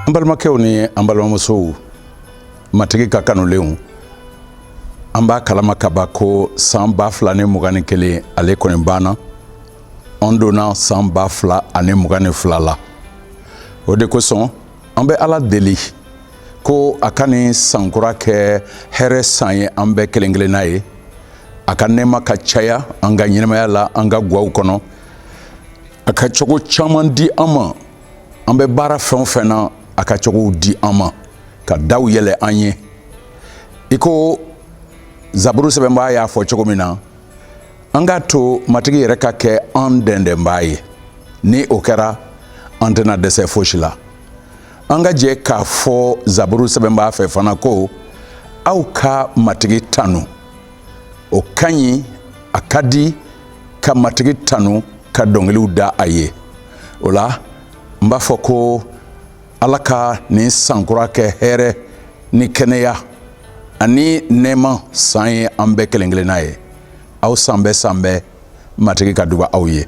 Ambalmakɛw ni an balimamusow matigi ka kanulenw an b'a kalama ka ban ko san 2021 ale kɔni banna an donna san 2022 la o de kosɔn an bɛ Ala deli ko a ka ni sankura kɛ hɛrɛ san ye an bɛɛ kelen kelenna ye a ka nɛɛma ka caya an ka ɲɛnamaya la an ka gaw kɔnɔ a ka cogo caman di an ma an bɛ baara fɛn o fɛn na a ka cogow di an ma ka daw yɛlɛ an ye i ko zaburu sɛbɛnbaa y'a fɔ cogo min na an k'a to matigi yɛrɛ ka kɛ an dɛndɛnbaa ye ni o kɛra an tɛna dɛsɛ fosi la an ka jɛ k'a fɔ zaburu sɛbɛnbaa fɛ fana ko aw ka matigi tanu o ka ɲi a ka di ka matigi tanu ka dɔnkiliw da a ye o la n b'a fɔ ko Ala ka nin sankura kɛ hɛrɛ ni kɛnɛya ani nɛɛma san ye an bɛɛ kelen kelenna ye aw san bɛɛ matigi ka duba aw ye